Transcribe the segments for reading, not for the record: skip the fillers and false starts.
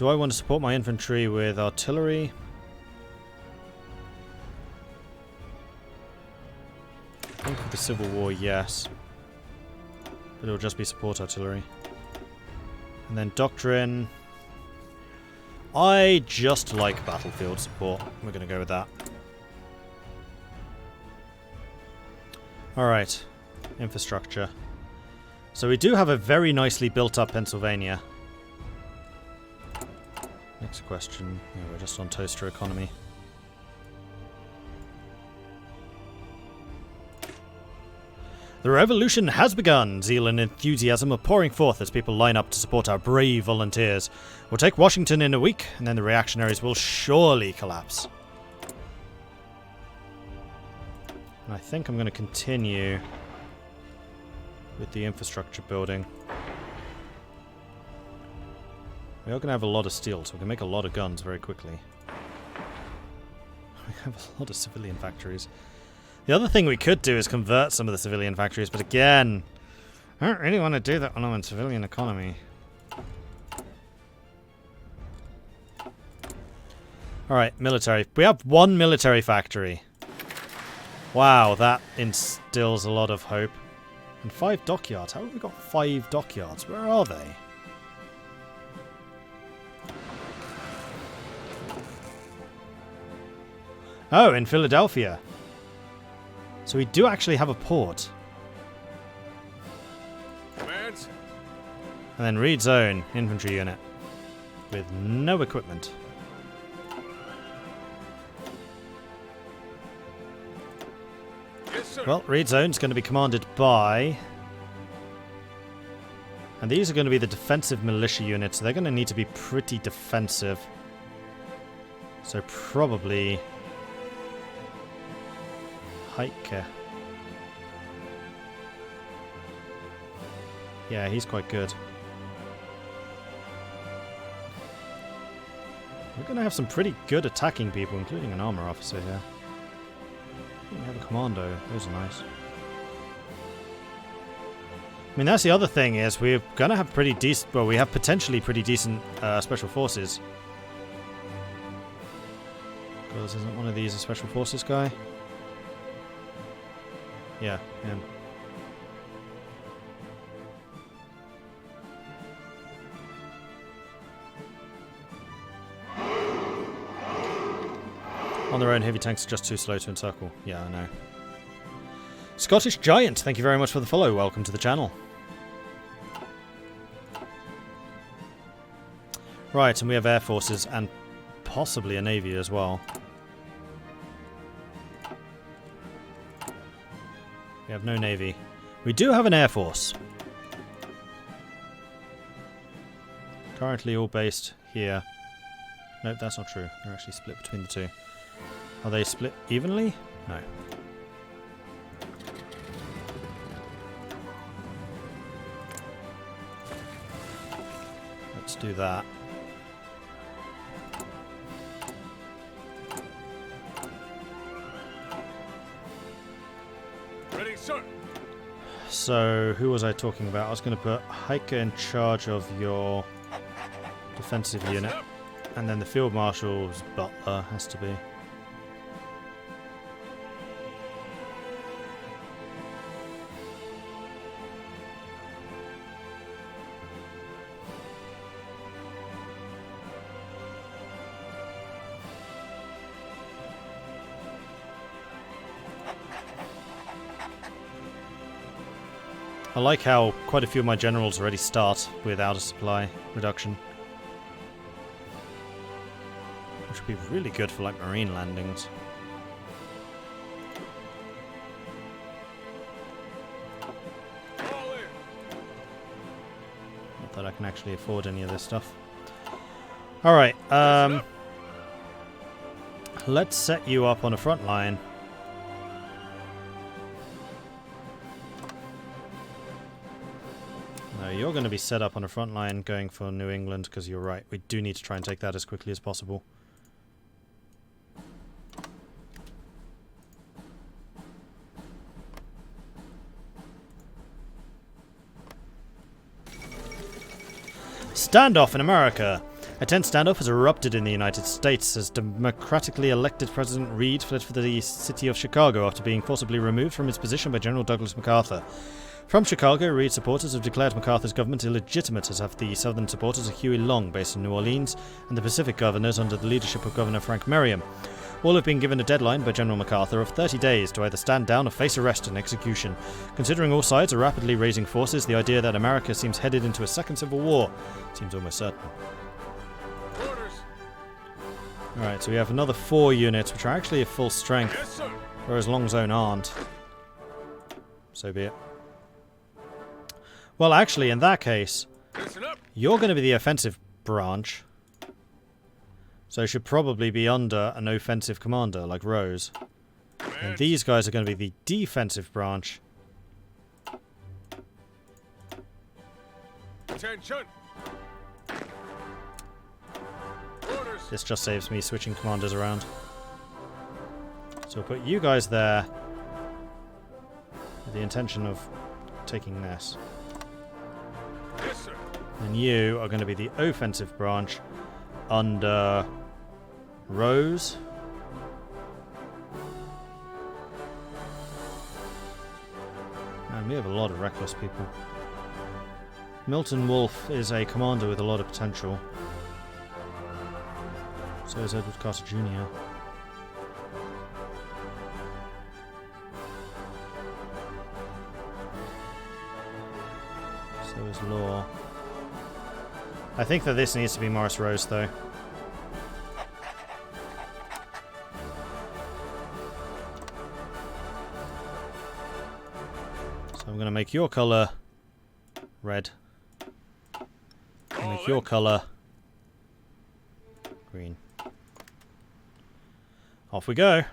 Do I want to support my infantry with artillery? I think for the Civil War, yes. But it'll just be support artillery. And then doctrine. I just like battlefield support. We're going to go with that. Alright. Infrastructure. So we do have a very nicely built up Pennsylvania. Next question. Yeah, we're just on toaster economy. The revolution has begun! Zeal and enthusiasm are pouring forth as people line up to support our brave volunteers. We'll take Washington in a week, and then the reactionaries will surely collapse. And I think I'm going to continue with the infrastructure building. We are going to have a lot of steel, so we can make a lot of guns very quickly. We have a lot of civilian factories. The other thing we could do is convert some of the civilian factories, but again, I don't really want to do that when I'm in civilian economy. Alright, military. We have one military factory. Wow, that instills a lot of hope. And 5 dockyards. How have we got 5 dockyards? Where are they? Oh, in Philadelphia. So we do actually have a port. Commands. And then Reed's own infantry unit. With no equipment. Yes, sir. Well, Reed's own is going to be commanded by... And these are going to be the defensive militia units. So they're going to need to be pretty defensive. So probably... Heike. Yeah, he's quite good. We're going to have some pretty good attacking people, including an armor officer here. We have a commando. Those are nice. I mean, that's the other thing is we're going to have pretty decent... Well, we have potentially pretty decent special forces. Because isn't one of these a special forces guy? Yeah, him. On their own, heavy tanks are just too slow to encircle. Yeah, I know. Scottish Giant, thank you very much for the follow. Welcome to the channel. Right, and we have air forces and possibly a navy as well. We have no navy. We do have an air force. Currently all based here. Nope, that's not true. They're actually split between the two. Are they split evenly? No. Let's do that. Ready, sir. So, who was I talking about? I was going to put Heike in charge of your defensive unit. And then the Field Marshal's butler has to be. I like how quite a few of my generals already start without a supply reduction. Which would be really good for like marine landings. Not that I can actually afford any of this stuff. Alright, let's set you up on a front line. You're going to be set up on a front line going for New England, because you're right. We do need to try and take that as quickly as possible. Standoff in America. A tense standoff has erupted in the United States as democratically elected President Reed fled for the city of Chicago after being forcibly removed from his position by General Douglas MacArthur. From Chicago, Reed supporters have declared MacArthur's government illegitimate, as have the Southern supporters of Huey Long, based in New Orleans, and the Pacific governors under the leadership of Governor Frank Merriam. All have been given a deadline by General MacArthur of 30 days to either stand down or face arrest and execution. Considering all sides are rapidly raising forces, the idea that America seems headed into a second civil war seems almost certain. Orders. Alright, so we have another 4 units, which are actually at full strength, Yes, sir. whereas Long Zone aren't. So be it. Well, actually, in that case, Listen up. you're going to be the offensive branch. So should probably be under an offensive commander, like Rose. And Advance. these guys are going to be the defensive branch. Attention. Orders. This just saves me switching commanders around. So we'll put you guys there with the intention of taking this. Yes, sir. And you are going to be the offensive branch under Rose. Man, we have a lot of reckless people. Milton Wolfe is a commander with a lot of potential. So is Edward Carter Jr. So is Law. I think that this needs to be Morris Rose, though. So I'm going to make your colour red. Make your colour green. Off we go.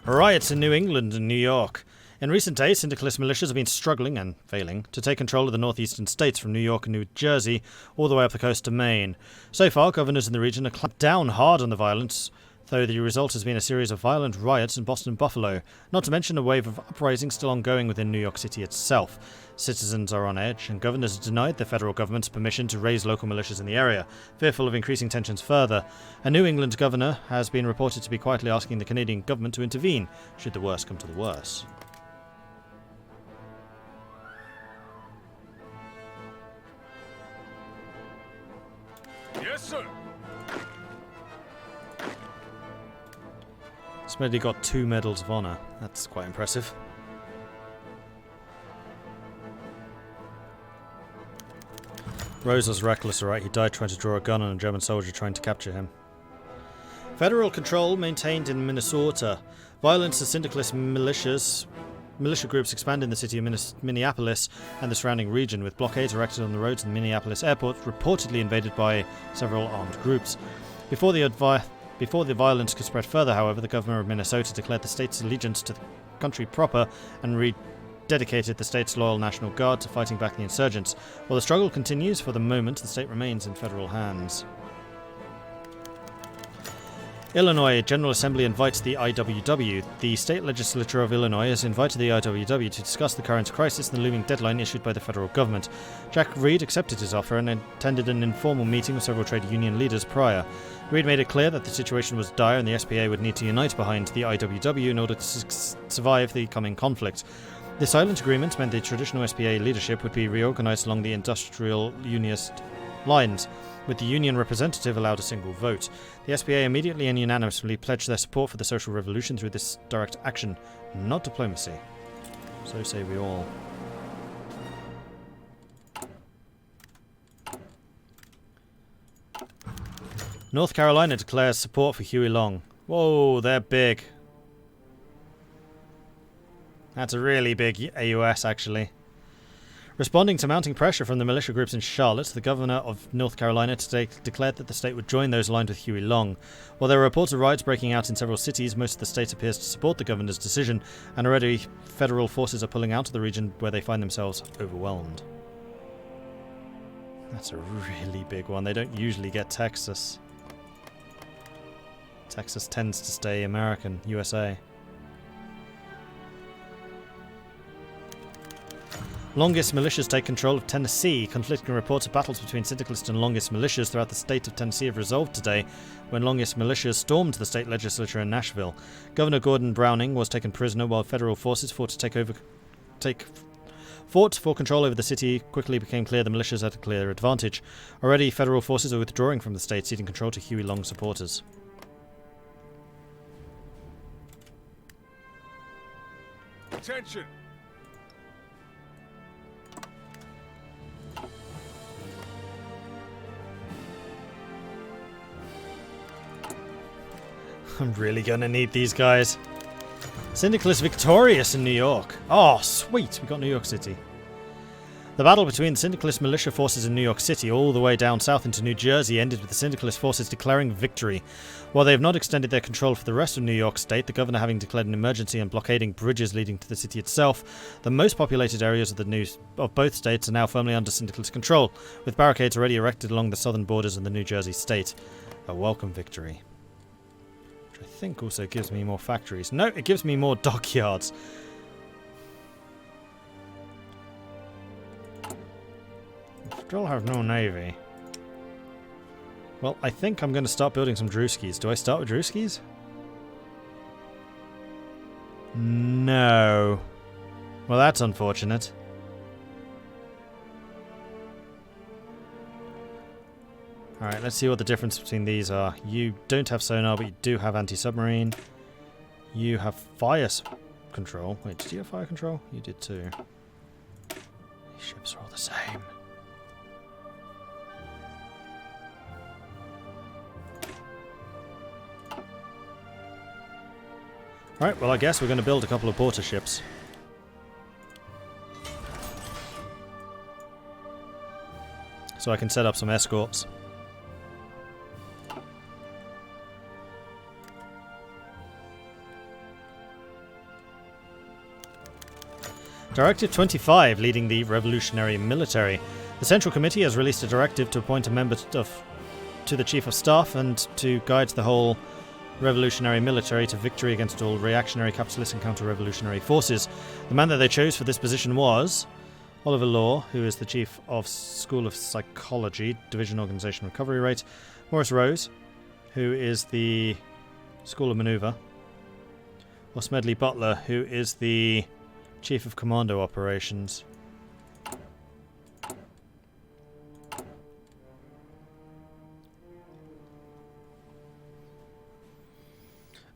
Riots in New England and New York. In recent days, syndicalist militias have been struggling, and failing, to take control of the northeastern states from New York and New Jersey all the way up the coast to Maine. So far, governors in the region have clamped down hard on the violence, though the result has been a series of violent riots in Boston and Buffalo, not to mention a wave of uprisings still ongoing within New York City itself. Citizens are on edge, and governors have denied the federal government's permission to raise local militias in the area, fearful of increasing tensions further. A New England governor has been reported to be quietly asking the Canadian government to intervene, should the worst come to the worst. Yes, sir. Smedley got 2 Medals of Honor. That's quite impressive. Rose was reckless, alright. He died trying to draw a gun on a German soldier trying to capture him. Federal control maintained in Minnesota. Violence of syndicalist militia groups expand in the city of Minneapolis and the surrounding region, with blockades erected on the roads in the Minneapolis airport, reportedly invaded by several armed groups. Before the violence could spread further, however, the governor of Minnesota declared the state's allegiance to the country proper and rededicated the state's loyal National Guard to fighting back the insurgents. While the struggle continues, for the moment, the state remains in federal hands. Illinois General Assembly invites the IWW. The state legislature of Illinois has invited the IWW to discuss the current crisis and the looming deadline issued by the federal government. Jack Reed accepted his offer and attended an informal meeting with several trade union leaders prior. Reed made it clear that the situation was dire and the SPA would need to unite behind the IWW in order to survive the coming conflict. The silent agreement meant the traditional SPA leadership would be reorganized along the industrial unionist lines, with the union representative allowed a single vote. The SPA immediately and unanimously pledged their support for the social revolution through this direct action, not diplomacy. So say we all. North Carolina declares support for Huey Long. Whoa, they're big. That's a really big AUS, actually. Responding to mounting pressure from the militia groups in Charlotte, the governor of North Carolina today declared that the state would join those aligned with Huey Long. While there are reports of riots breaking out in several cities, most of the state appears to support the governor's decision, and already federal forces are pulling out of the region where they find themselves overwhelmed. That's a really big one. They don't usually get Texas. Texas tends to stay American, USA. Longest militias take control of Tennessee. Conflicting reports of battles between Syndicalist and Longest militias throughout the state of Tennessee have resolved today when Longest militias stormed the state legislature in Nashville. Governor Gordon Browning was taken prisoner while federal forces fought for control over the city. Quickly became clear the militias had a clear advantage. Already, federal forces are withdrawing from the state, ceding control to Huey Long supporters. Attention! I'm really gonna need these guys. Syndicalists victorious in New York. Oh, sweet. We got New York City. The battle between the Syndicalist militia forces in New York City all the way down south into New Jersey ended with the Syndicalist forces declaring victory. While they have not extended their control for the rest of New York State, the governor having declared an emergency and blockading bridges leading to the city itself, the most populated areas of both states are now firmly under Syndicalist control, with barricades already erected along the southern borders of the New Jersey state. A welcome victory. I think also gives me more factories. No, it gives me more dockyards. Still have no navy. Well, I think I'm going to start building some Drewskis. Do I start with Drewskis? No. Well, that's unfortunate. Alright, let's see what the difference between these are. You don't have sonar, but you do have anti-submarine. You have fire control. Wait, did you have fire control? You did too. These ships are all the same. Alright, well I guess we're going to build a couple of porter ships. So I can set up some escorts. Directive 25, leading the revolutionary military. The Central Committee has released a directive to appoint a member to the Chief of Staff and to guide the whole revolutionary military to victory against all reactionary, capitalist and counter-revolutionary forces. The man that they chose for this position was Oliver Law, who is the Chief of School of Psychology, Division Organization Recovery Rate. Morris Rose, who is the School of Maneuver. Or Smedley Butler, who is the Chief of Commando Operations.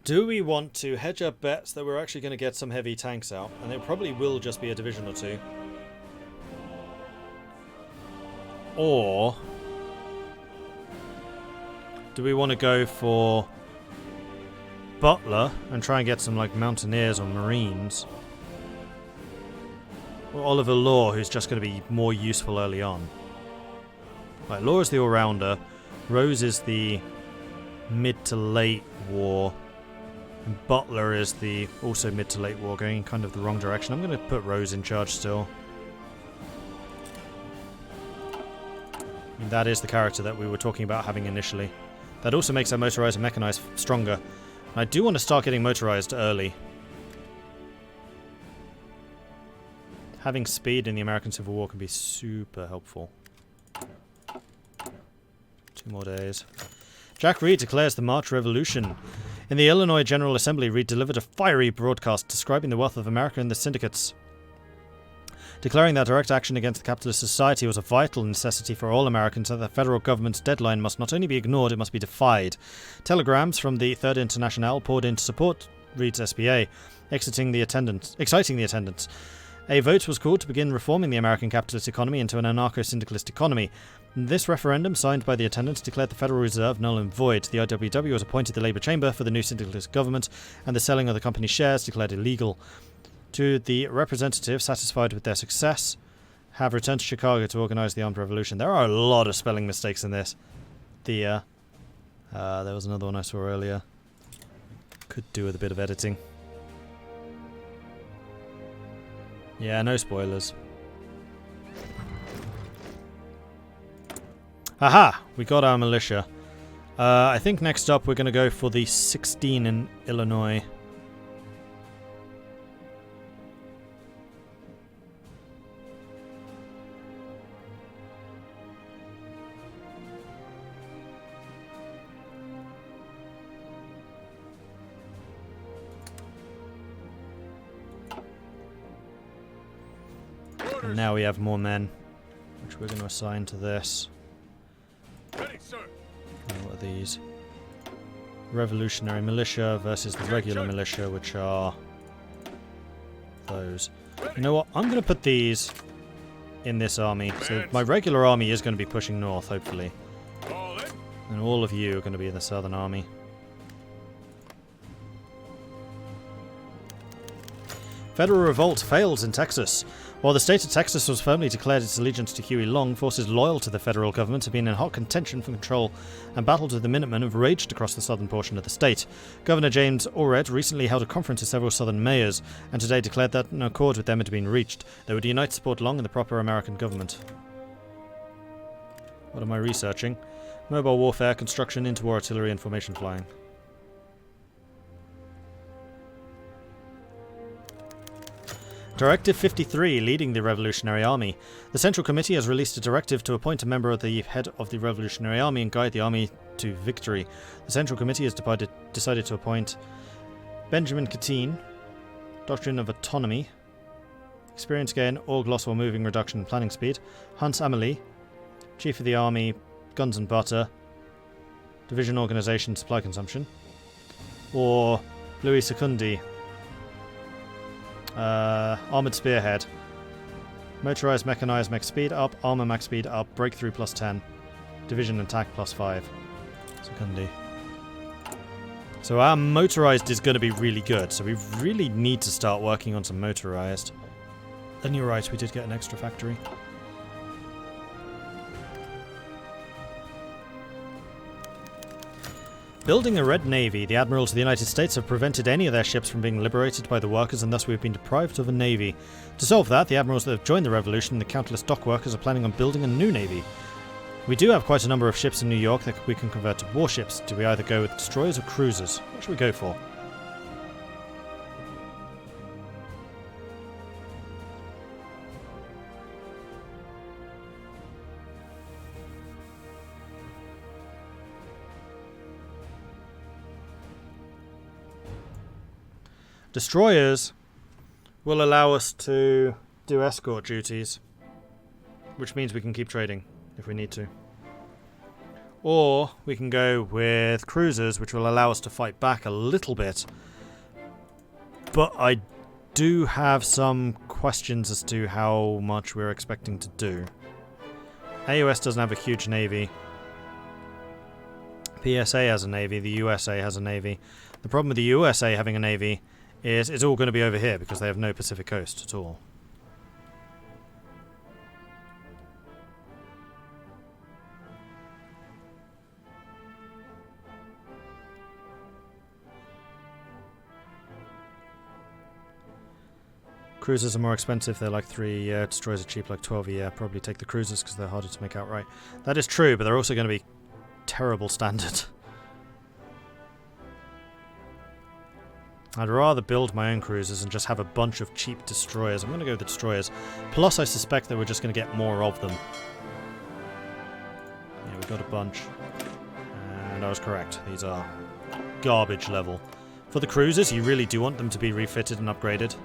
Do we want to hedge our bets that we're actually going to get some heavy tanks out? And it probably will just be a division or two. Or do we want to go for Butler and try and get some like Mountaineers or Marines? Or Oliver Law, who's just going to be more useful early on. Right, Law is the all-rounder. Rose is the mid to late war. And Butler is the also mid to late war, going in kind of the wrong direction. I'm going to put Rose in charge still. And that is the character that we were talking about having initially. That also makes our motorized and mechanized stronger. And I do want to start getting motorized early. Having speed in the American Civil War can be super helpful. 2 more days. Jack Reed declares the March Revolution. In the Illinois General Assembly, Reed delivered a fiery broadcast describing the wealth of America and the syndicates, declaring that direct action against the capitalist society was a vital necessity for all Americans and that the federal government's deadline must not only be ignored, it must be defied. Telegrams from the Third Internationale poured in to support Reed's SPA, exciting the attendance. A vote was called to begin reforming the American capitalist economy into an anarcho-syndicalist economy. This referendum, signed by the attendants, declared the Federal Reserve null and void. The IWW was appointed the Labour Chamber for the new syndicalist government, and the selling of the company's shares declared illegal. To the representatives, satisfied with their success, have returned to Chicago to organise the armed revolution. There are a lot of spelling mistakes in this. There was another one I saw earlier. Could do with a bit of editing. Yeah, no spoilers. Aha! We got our militia. I think next up we're going to go for the 16 in Illinois. Orders. And now we have more men, which we're going to assign to this. Ready, sir. And what are these? Revolutionary militia versus the regular militia, which are those. You know what? I'm going to put these in this army. So my regular army is going to be pushing north, hopefully. All in. And all of you are going to be in the southern army. Federal revolt fails in Texas. While the state of Texas was firmly declared its allegiance to Huey Long, forces loyal to the federal government have been in hot contention for control, and battles with the Minutemen have raged across the southern portion of the state. Governor James Allred recently held a conference with several southern mayors, and today declared that an accord with them had been reached. They would unite to support Long and the proper American government. What am I researching? Mobile warfare, construction, interwar artillery, and formation flying. Directive 53, leading the Revolutionary Army. The Central Committee has released a directive to appoint a member of the head of the Revolutionary Army and guide the army to victory. The Central Committee has decided to appoint Benjamin Katine, Doctrine of Autonomy, Experience Gain, All Gloss while Moving, Reduction in Planning Speed, Hans Amelie, Chief of the Army, Guns and Butter, Division Organization, Supply Consumption, or Louis Secundi, Armoured Spearhead. Motorized Mechanized max speed up, Armor max speed up, Breakthrough plus 10, Division Attack plus 5. Secundi. So our motorized is going to be really good, so we really need to start working on some motorized. And you're right, we did get an extra factory. Building a Red Navy, the admirals of the United States have prevented any of their ships from being liberated by the workers, and thus we have been deprived of a navy. To solve that, the admirals that have joined the revolution and the countless dock workers are planning on building a new navy. We do have quite a number of ships in New York that we can convert to warships. Do we either go with destroyers or cruisers? What should we go for? Destroyers will allow us to do escort duties, which means we can keep trading if we need to. Or we can go with cruisers, which will allow us to fight back a little bit. But I do have some questions as to how much we're expecting to do. AUS doesn't have a huge navy. PSA has a navy, the USA has a navy. The problem with the USA having a navy is it's all going to be over here because they have no Pacific coast at all. Cruisers are more expensive, they're like 3 a year. Destroyers are cheap, like 12 a year. Probably take the cruisers because they're harder to make outright. That is true, but they're also going to be terrible standard. I'd rather build my own cruisers and just have a bunch of cheap destroyers. I'm going to go with the destroyers. Plus, I suspect that we're just going to get more of them. Yeah, we got a bunch. And I was correct. These are garbage level. For the cruisers, you really do want them to be refitted and upgraded.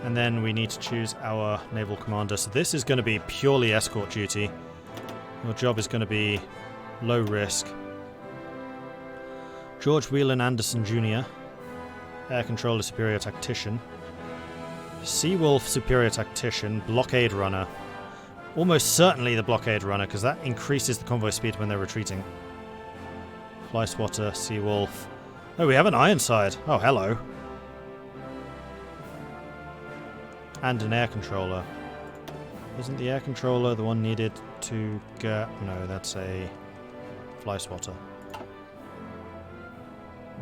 And then we need to choose our naval commander. So this is going to be purely escort duty. Your job is going to be low risk. George Whelan Anderson Jr., Air Controller Superior Tactician, Seawolf Superior Tactician, Blockade Runner. Almost certainly the Blockade Runner, because that increases the convoy speed when they're retreating. Fly Swatter, Seawolf. Oh, we have an Ironside. Oh, hello. And an Air Controller. Isn't the Air Controller the one needed to get... No, that's a Fly Swatter.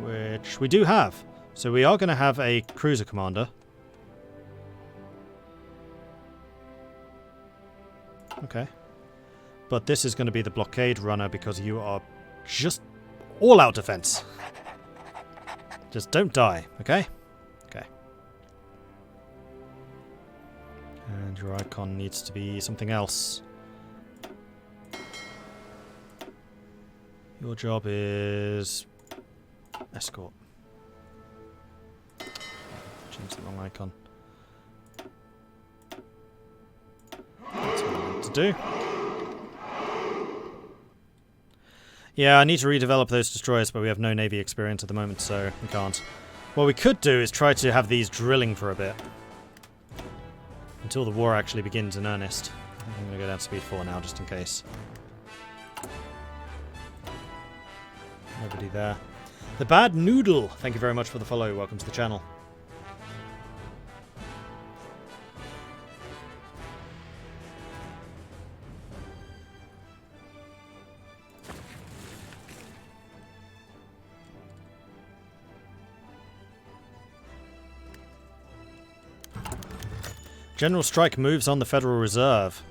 Which we do have. So we are going to have a cruiser commander. Okay. But this is going to be the blockade runner because you are just all out defense. Just don't die, okay? Okay. And your icon needs to be something else. Your job is... escort. Change the wrong icon. That's what I want to do. Yeah, I need to redevelop those destroyers, but we have no Navy experience at the moment, so we can't. What we could do is try to have these drilling for a bit. Until the war actually begins in earnest. I think I'm going to go down to speed 4 now, just in case. Nobody there. The Bad Noodle! Thank you very much for the follow. Welcome to the channel. General Strike moves on the Federal Reserve.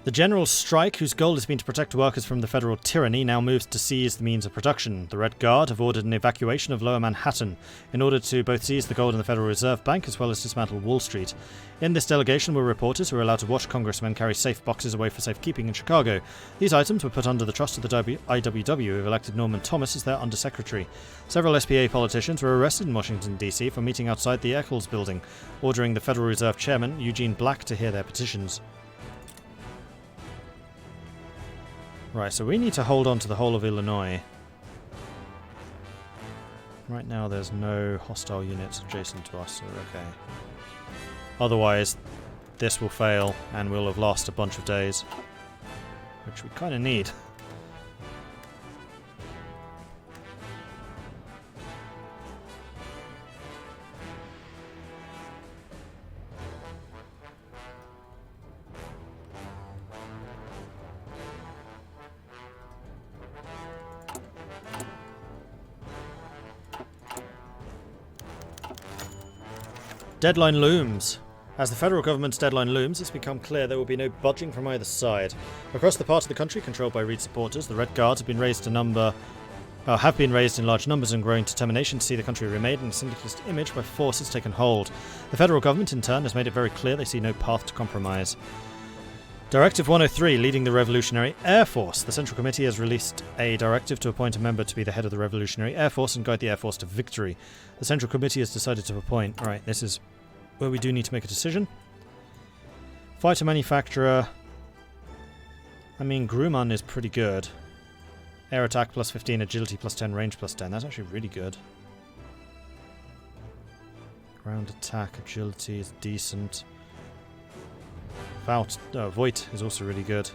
The General Strike, whose goal has been to protect workers from the federal tyranny, now moves to seize the means of production. The Red Guard have ordered an evacuation of Lower Manhattan in order to both seize the gold in the Federal Reserve Bank as well as dismantle Wall Street. In this delegation were reporters who were allowed to watch congressmen carry safe boxes away for safekeeping in Chicago. These items were put under the trust of the IWW, who have elected Norman Thomas as their undersecretary. Several SPA politicians were arrested in Washington, D.C. for meeting outside the Eccles building, ordering the Federal Reserve Chairman, Eugene Black, to hear their petitions. Right, so we need to hold on to the whole of Illinois. Right now there's no hostile units adjacent to us, so we're okay. Otherwise, this will fail and we'll have lost a bunch of days. Which we kind of need. Deadline looms. As the federal government's deadline looms, it's become clear there will be no budging from either side. Across the part of the country controlled by Reed supporters, the Red Guards have been raised in large numbers and growing determination to see the country remade in a syndicalist image by force has taken hold. The federal government, in turn, has made it very clear they see no path to compromise. Directive 103, leading the Revolutionary Air Force. The Central Committee has released a directive to appoint a member to be the head of the Revolutionary Air Force and guide the Air Force to victory. The Central Committee has decided to appoint... Right, this is where we do need to make a decision. Fighter manufacturer... I mean, Grumman is pretty good. Air attack plus 15, agility plus 10, range plus 10. That's actually really good. Ground attack, agility is decent. Voigt is also really good.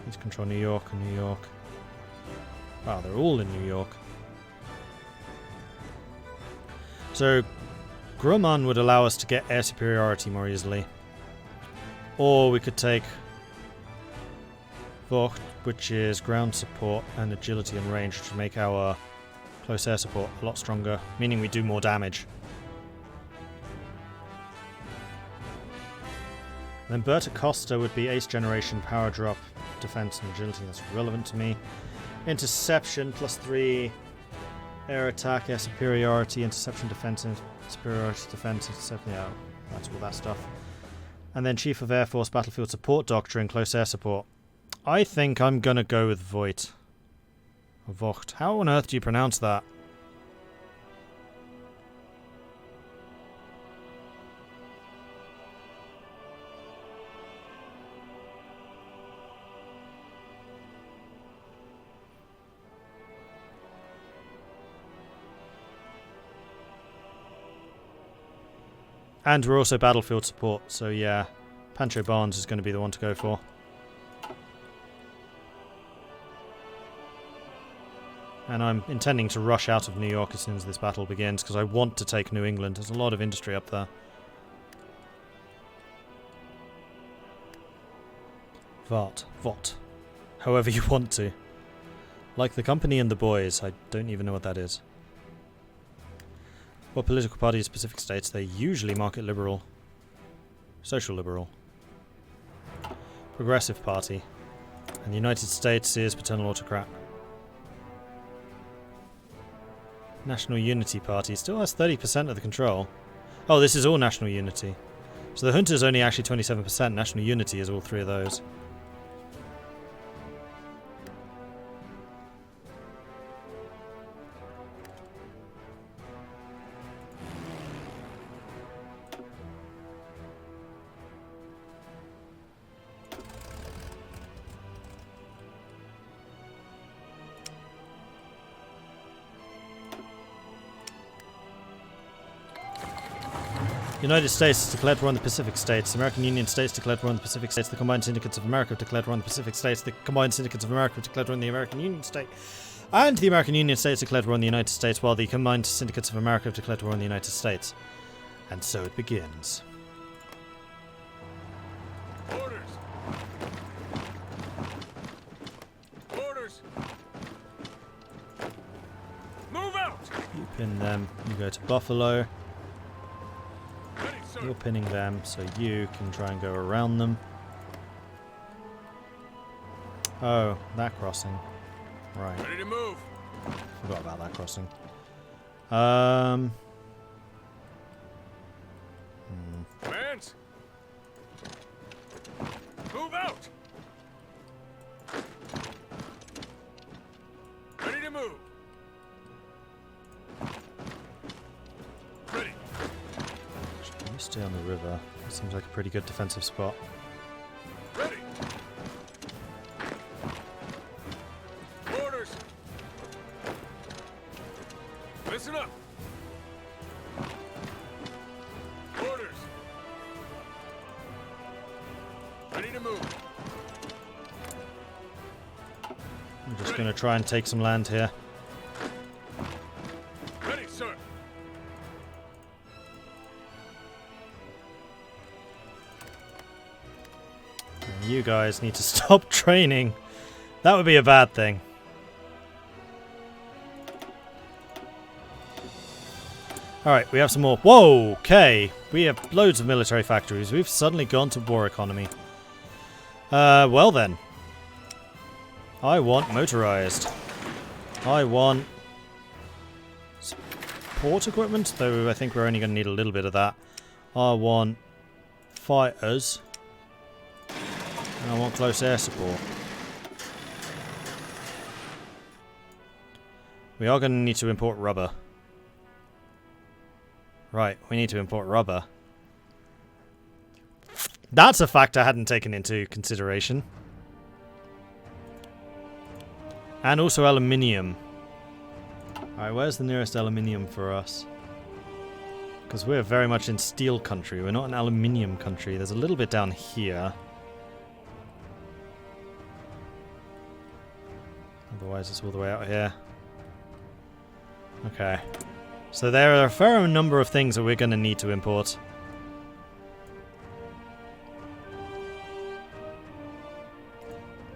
Need to control New York and New York. Wow, they're all in New York. So, Grumman would allow us to get air superiority more easily. Or we could take Vogt, which is ground support and agility and range, which would make our close air support a lot stronger, meaning we do more damage. Then Berta Costa would be ace generation, power drop, defense and agility. That's relevant to me. Interception plus 3, air attack, air superiority, interception, defense, and superiority, defense, interception. Yeah, that's all that stuff. And then Chief of Air Force battlefield support doctrine, close air support. I think I'm gonna go with Voigt. Or Vogt. How on earth do you pronounce that? And we're also battlefield support, so yeah, Pancho Barnes is going to be the one to go for. And I'm intending to rush out of New York as soon as this battle begins, because I want to take New England. There's a lot of industry up there. Vought. However you want to. Like the company and the boys, I don't even know what that is. What political parties Pacific states? They're usually market liberal. Social liberal. Progressive Party. And the United States is paternal autocrat. National Unity Party still has 30% of the control. Oh, this is all National Unity. So the junta is only actually 27%. National Unity is all three of those. United States declared war on the Pacific States. The American Union States declared war on the Pacific States. The Combined Syndicates of America have declared war on the Pacific States. The Combined Syndicates of America have declared war on the American Union State. And the American Union States declared war on the United States, while the Combined Syndicates of America have declared war on the United States. And so it begins. Orders. Orders. Move out. You pin them, you go to Buffalo. Ready, sir. You're pinning them, so you can try and go around them. Oh, that crossing. Right. Ready to move. Forgot about that crossing. Commands. Move out. Ready to move. Ready. Can you stay on the river? That seems like a pretty good defensive spot. Ready. Orders. Listen up. Orders. Ready to move. I'm just going to try and take some land here. Ready, sir. And you guys need to stop training. That would be a bad thing. Alright, we have some more. Whoa, okay. We have loads of military factories. We've suddenly gone to war economy. Well then. I want motorized. I want support equipment, though I think we're only going to need a little bit of that. I want fighters. And I want close air support. We are going to need to import rubber. Right, we need to import rubber. That's a fact I hadn't taken into consideration. And also aluminium. Alright, where's the nearest aluminium for us? Because we're very much in steel country. We're not an aluminium country. There's a little bit down here. Otherwise it's all the way out here. Okay. So there are a fair number of things that we're going to need to import.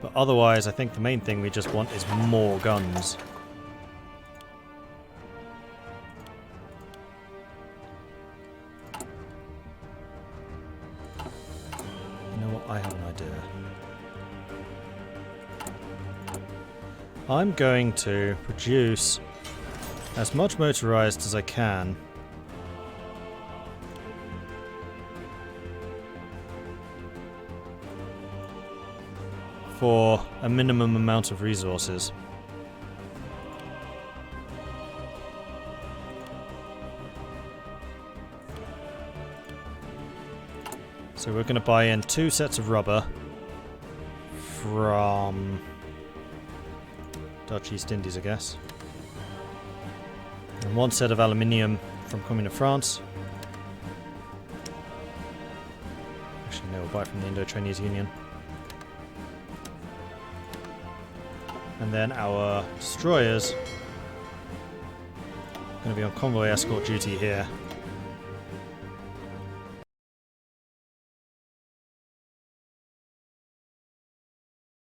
But otherwise, I think the main thing we just want is more guns. You know what? I have an idea. I'm going to produce as much motorized as I can. For a minimum amount of resources. So we're going to buy in 2 sets of rubber from Dutch East Indies, I guess. And 1 set of aluminium from Commune of France. Actually, no, we'll buy from the Indo-Chinese Union. And then our destroyers are going to be on convoy escort duty here.